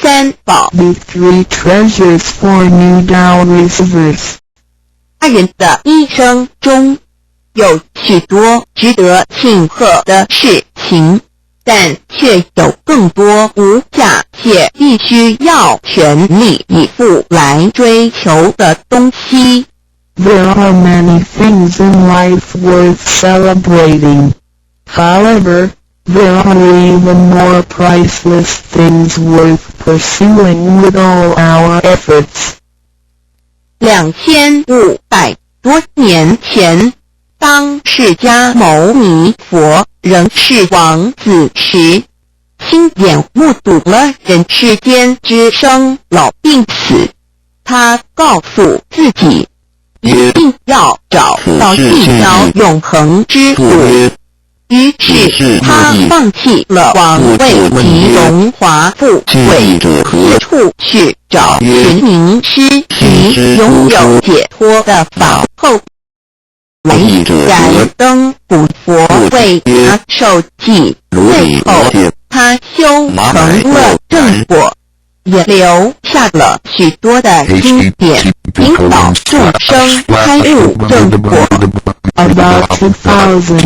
三宝 The three treasures for new Tao receivers. 他人的一生中有许多值得庆贺的事情，但却有更多无价且必须要全力以赴来追求的东西。There are many things in life worth celebrating. However, there are even more priceless things worth pursuing with all our efforts. 2500多年前，当释迦牟尼佛仍是王子时，亲眼目睹了人世间之生老病死。他告诉自己，一定要找到一条永恒之路。于是他放弃了王位及荣华富贵，四处去找寻名师及拥有解脱的法后来燃灯古佛为他受记，最后他修成了正果，也留下了许多的经典，引导众生开悟正果。About 2,500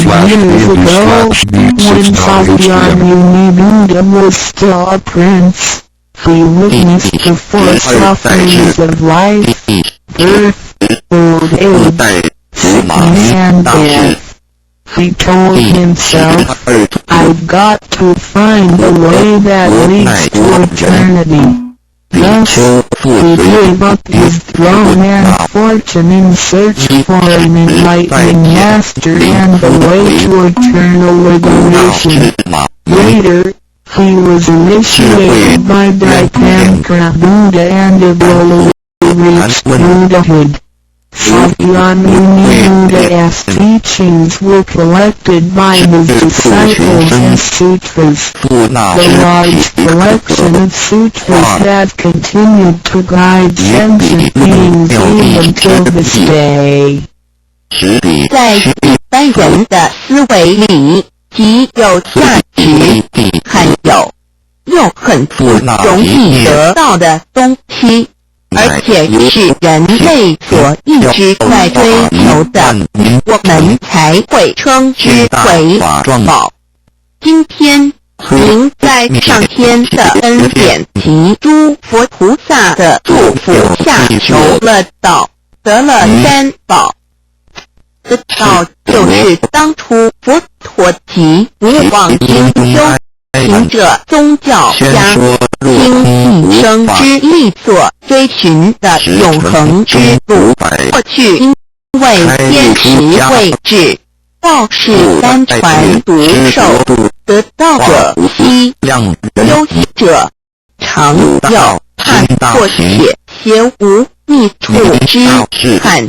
years ago, when Sakyamuni Buddha was still a prince, he witnessed the four sufferings of life: birth, old age, sickness and death. He told himself, I've got to find a way that leads to eternity. Thus, he gave up his throne and fortune in search for an enlightening master and the way to eternal liberation. Later, he was initiated by Daipankara Buddha and eventually reached Buddhahood. Sakyamuni Buddha's teachings were collected by his disciples as sutras. The large collection of sutras have continued to guide sentient beings even till this day. 在一般人的思维里，极有价值、罕有又很不容易得到的东西，而且是人类所一直在追求的，我们才会称之为宝。今天您在上天的恩典及诸佛菩萨的祝福下求了道，得了三宝。这道就是当初佛陀及无妄经修行者宗教家倾一生之力所追寻的永恒之路。过去因为坚持未至，道是单传独授，得道者稀，修习者常要判或且无密处之罕。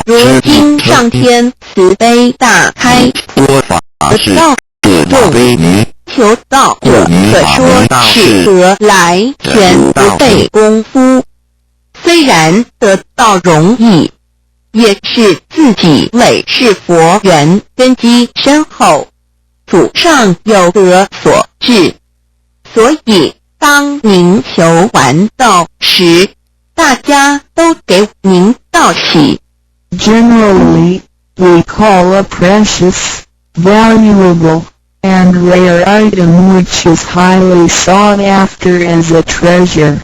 如今上天慈悲大开，得道众求道者可说是得来全不费功夫。虽然得道容易，也是自己累世佛缘根基深厚，祖上有德所致。所以当您求完道时，大家都给您道喜。Generally, we call a precious, valuable, and rare item which is highly sought after as a treasure.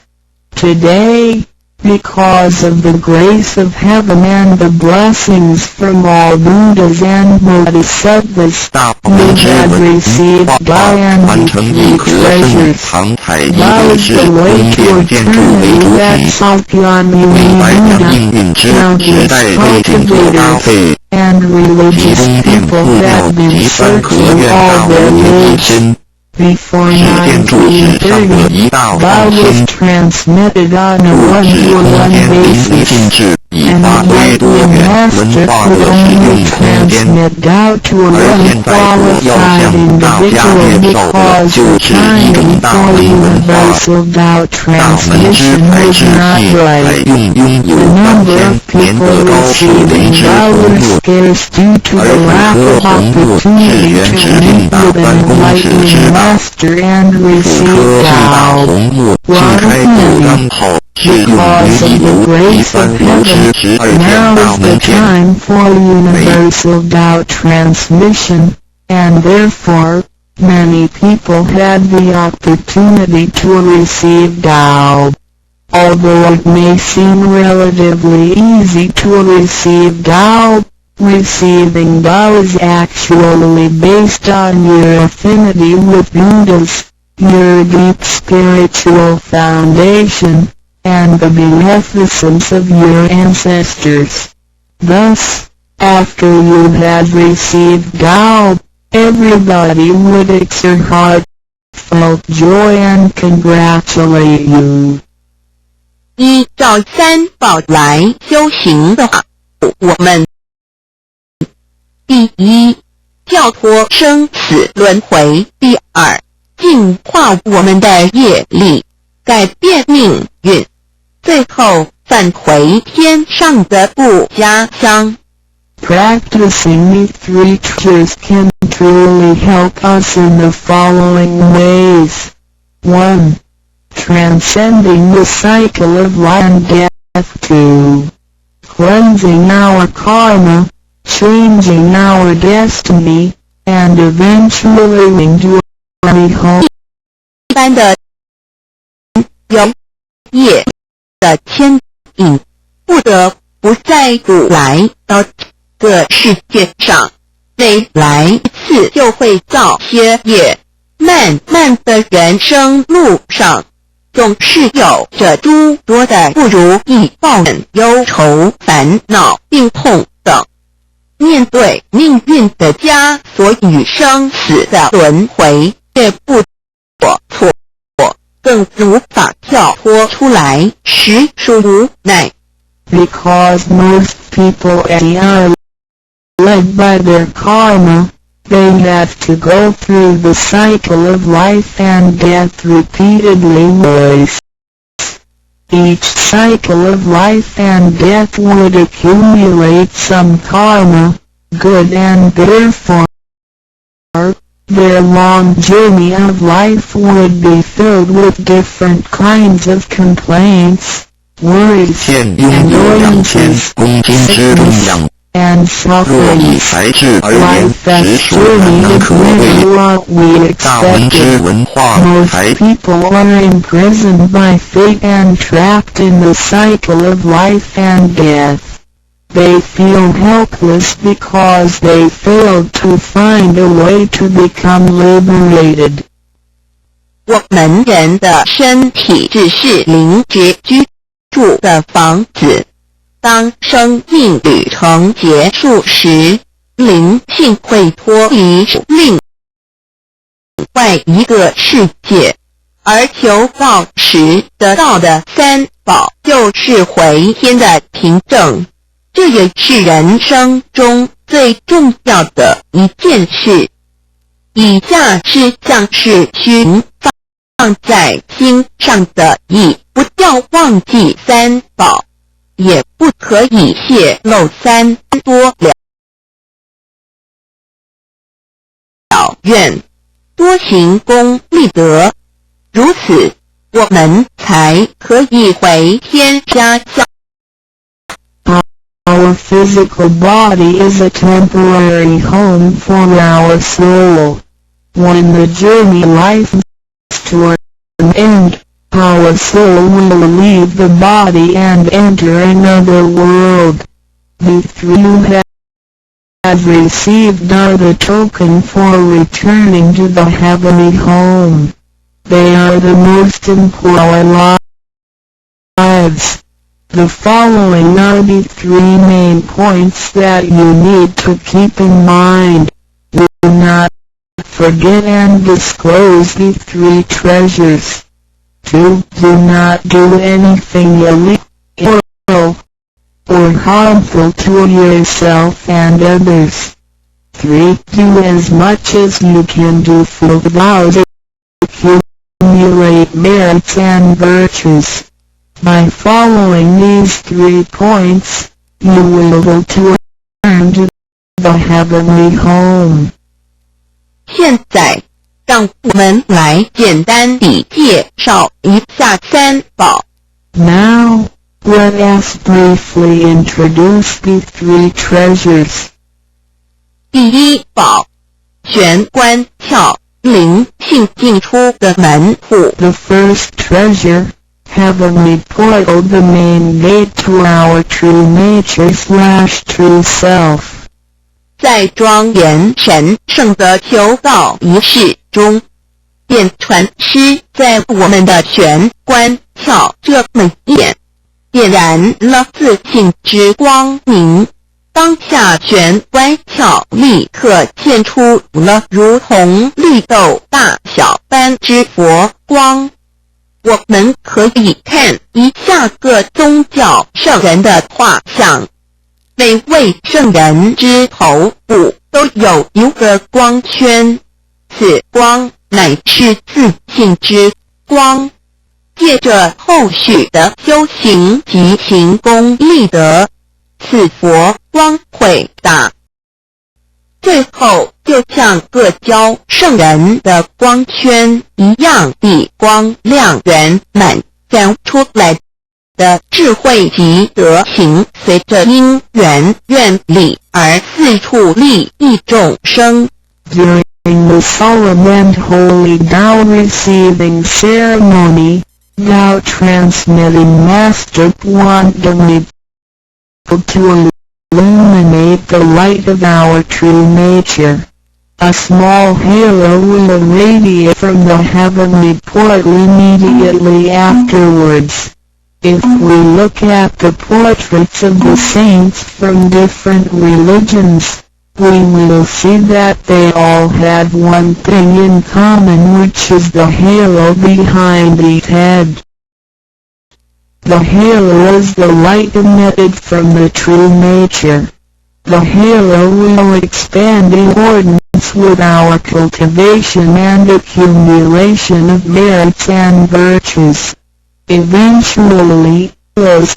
Today, because of the grace of heaven and the blessings from all Buddhas and Bodhisattvas, we have received by and three treasures. That is the way to eternity that Sakyamuni Buddha, countless cultivators, and religious people have been searching all their lives. Before 1930, Tao was transmitted on a one-to-one basis. and enlightened master could only transmit Tao to a well-qualified individual because the timing for universal Tao transmission was not right. The number of people receiving Tao was scarce due to the lack of opportunity to meet with an enlightened master and receive Tao. While many, because of the grace of heaven, now is the time for universal Tao transmission, and therefore, many people had the opportunity to receive Tao. Although it may seem relatively easy to receive Tao, receiving Tao is actually based on your affinity with Buddhas, your deep spiritual foundation, and the beneficence of your ancestors. Thus, after you had received Tao, everybody would exert heartfelt joy and congratulate you. 依照三宝来修行的话，我们第一，跳脱生死轮回；第二，净化我们的业力，改变命运；最后返回天上的故家乡。Practicing these three treasures can truly help us in the following ways. 1. Transcending the cycle of life and death. 2. Cleansing our karma, changing our destiny, and eventually leading to a home. 一般的有业的牵引，不得不再度来到这个世界上，每来一次就会造些业。漫漫的人生路上，总是有着诸多的不如意、抱怨、忧愁、烦恼、病痛等。面对命运的枷锁与生死的轮回，也不错，更无法跳脱出来，实属无奈。Because most people are led by their karma, they have to go through the cycle of life and death repeatedly. Each cycle of life and death would accumulate some karma, good and therefore, their long journey of life would be filled with different kinds of complaints, worries, annoyances, sickness, and suffering. Life as journey is really what we expected. Most people are imprisoned by fate and trapped in the cycle of life and death. They feel helpless because they failed to find a way to become liberated. 我们人的身体只是灵觉居住的房子，当生命旅程结束时，灵性会脱离另外一个世界，而求道时得到的三宝就是回天的凭证。这也是人生中最重要的一件事。以下是像是需放在心上的意，不要忘记三宝，也不可以泄露三多了愿，多行功立德，如此我们才可以回天家乡。Our physical body is a temporary home for our soul. When the journey life comes to an end, our soul will leave the body and enter another world. The three you have received are the token for returning to the heavenly home. They are the most important lives. The following are the three main points that you need to keep in mind. Do not forget and disclose the three treasures. 2. Do not do anything illegal or harmful to yourself and others. 3. Do as much as you can do for the vows. Accumulate merits and virtues. By following these 3 points, you will go to earn to the heavenly home. 现在，让我们来简单地介绍一下三宝。Now, let us briefly introduce the 3 treasures. 第一宝，玄关窍，灵性进出的门户。The first treasure, heavenly portal, the main gate to our true nature/true self. 在庄严神圣的求道仪式中，便传师在我们的玄关窍这门眼，点燃了自信之光明。当下玄关窍立刻现出了如同绿豆大小般之佛光。我们可以看一下各宗教圣人的画像，每位圣人之头部都有一个光圈，此光乃是自信之光。借着后续的修行及行功立德，此佛光会大。最后就像各教圣人的光圈一样地光亮圆满，展出来的智慧及德行，随着因缘愿力而四处利益众生。During the solemn and holy Tao receiving ceremony, Tao transmitting Master quantumly to illuminate the light of our true nature. A small halo will irradiate from the heavenly portal immediately afterwards. If we look at the portraits of the saints from different religions, we will see that they all had one thing in common, which is the halo behind each head. The halo is the light emitted from the true nature. The halo will expand in accordance with our cultivation and accumulation of merits and virtues. Eventually, those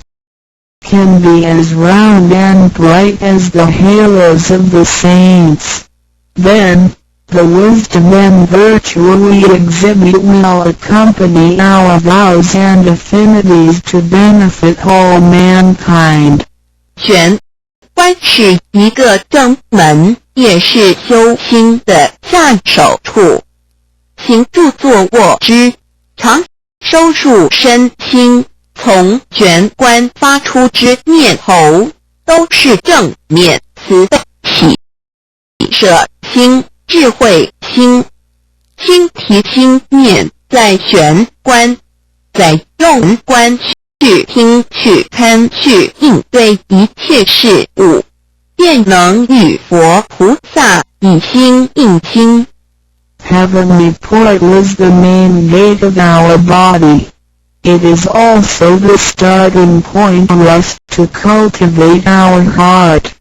can be as round and bright as the halos of the saints. Then, the wisdom and virtue we exhibit will accompany our vows and affinities to benefit all mankind. 玄关是一个正门，也是修心的下手处。行住坐卧之常收束身心，从玄关发出之念头，都是正面慈悲喜舍心智慧心。心提心念在玄关，在用关去听去看去应对一切事物，便能与佛菩萨以心应心。Heavenly portal is the main gate of our body. It is also the starting point for us to cultivate our heart.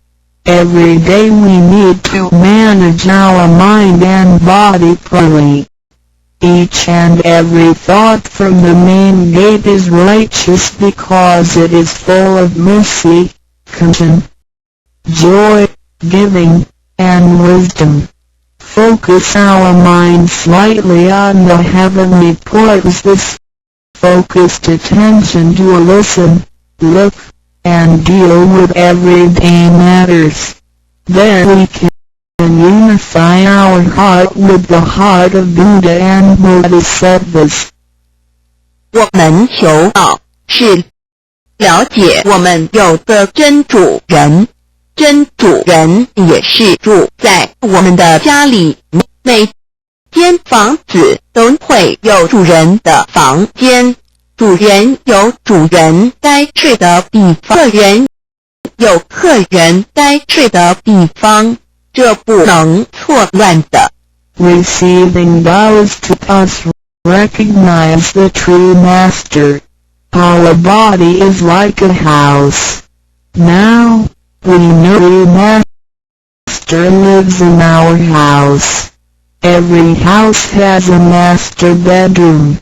Every day we need to manage our mind and body properly. Each and every thought from the main gate is righteous because it is full of mercy, compassion, joy, giving, and wisdom. Focus our mind slightly on the heavenly portals. This focused attention to listen, look, and deal with everyday matters. Then we can unify our heart with the heart of Buddha and Bodhisattvas. 我们求道是了解我们有个真主人，真主人也是住在我们的家里，每间房子都会有主人的房间，主人有主人该睡的地方，客人有客人该睡的地方，这不能错乱的。Receiving vows to us recognize the true master. Our body is like a house. Now, we know Master lives in our house. Every house has a master bedroom.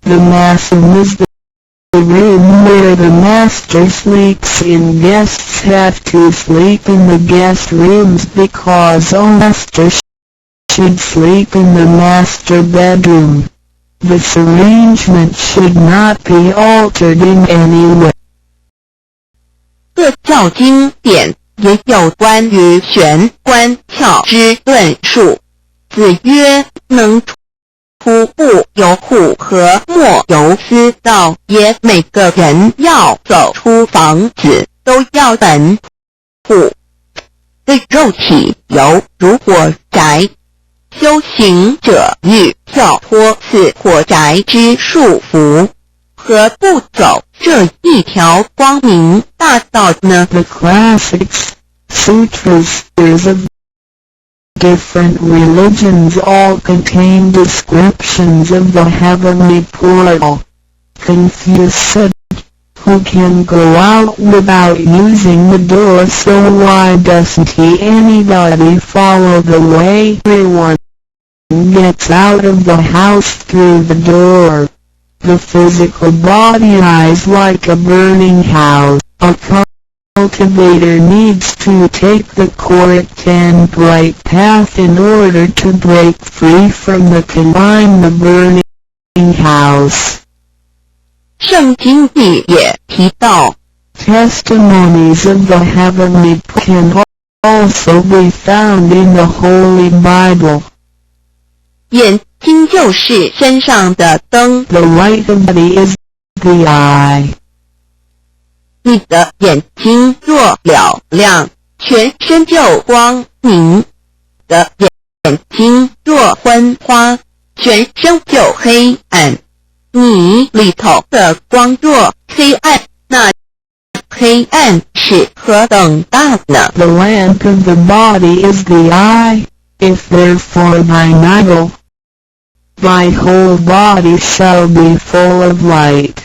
The master is the room where the master sleeps in. Guests have to sleep in the guest rooms because all master should sleep in the master bedroom. This arrangement should not be altered in any way. 各教经典也有关于玄关窍之论述。子曰：能出不由户和莫由私道也。每个人要走出房子都要本户。对肉体犹如火宅，修行者欲跳脱此火宅之束缚，何不走这一条光明大道呢？ The classics, sutras, of different religions all contain descriptions of the heavenly portal. Confucius said, "Who can go out without using the door? So why doesn't anybody follow the way? Everyone gets out of the house through the door." The physical body is like a burning house. A cultivator needs to take the correct and right path in order to break free from the confine the burning house. 圣经里也提到 Testimonies of the heavenly can also be found in the Holy Bible. 眼睛就是身上的灯， The light of the body is the eye. 你的眼睛若了亮，全身就光明；的眼睛若昏花，全身就黑暗。你里头的光若黑暗，那黑暗是何等大呢？ The lamp of the body is the eye. If therefore thine eye, thy whole body shall be full of light.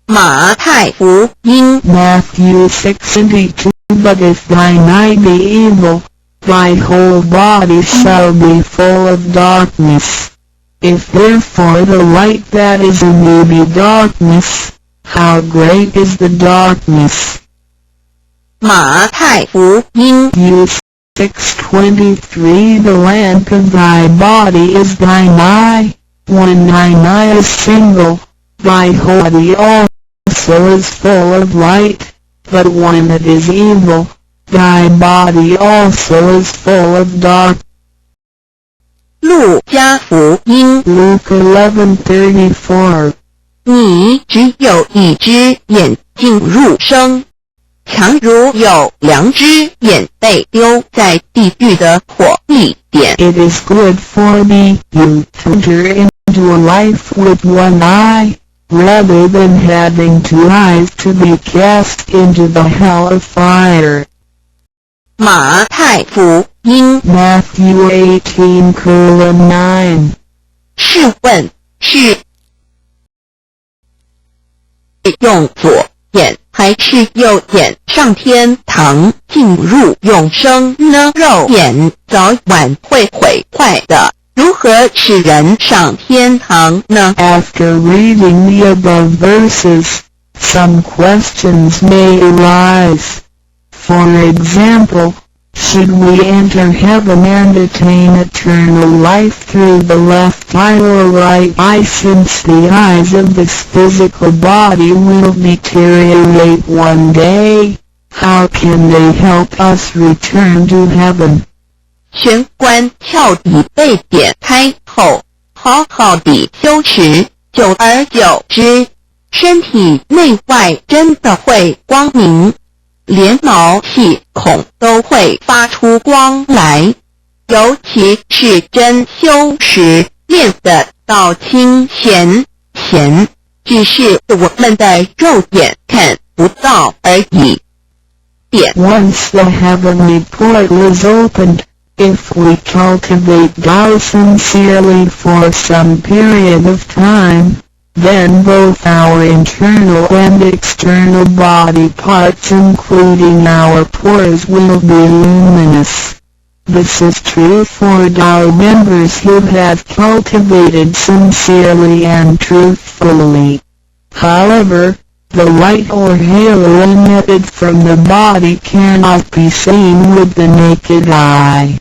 马太福音 Matthew 6:22. But if thine eye be evil, thy whole body shall be full of darkness. If therefore the light that is in thee be darkness, how great is the darkness? 马太福音 Matthew 6:23. The lamp of thy body is thine eye. When thine eye is single, thy whole body also is full of light. But when it is evil, thy body also is full of dark. 路加福音 Luke 11:34. 你只有一只眼进入生，强如有两只眼被丢在地狱的火里点。 It is good for thee you to enter into a life with one eye, rather than having two eyes to be cast into the hell of fire. 马太福音 Matthew 18:9. 试问是用左眼还是右眼上天堂进入永生呢？肉眼早晚会毁坏的，如何使人上天堂呢？ After reading the above verses, some questions may arise. For example, should we enter heaven and attain eternal life through the left eye or right eye, since the eyes of this physical body will deteriorate one day? How can they help us return to heaven? 玄关窍已被点开后，好好地修持，久而久之，身体内外真的会光明，连毛细孔都会发出光来。尤其是真修持练得到清闲，只是我们的肉眼看不到而已。点 Once the heavenly portal is opened, if we cultivate Tao sincerely for some period of time, then both our internal and external body parts including our pores will be luminous. This is true for our members who have cultivated sincerely and truthfully. However, the light or halo emitted from the body cannot be seen with the naked eye.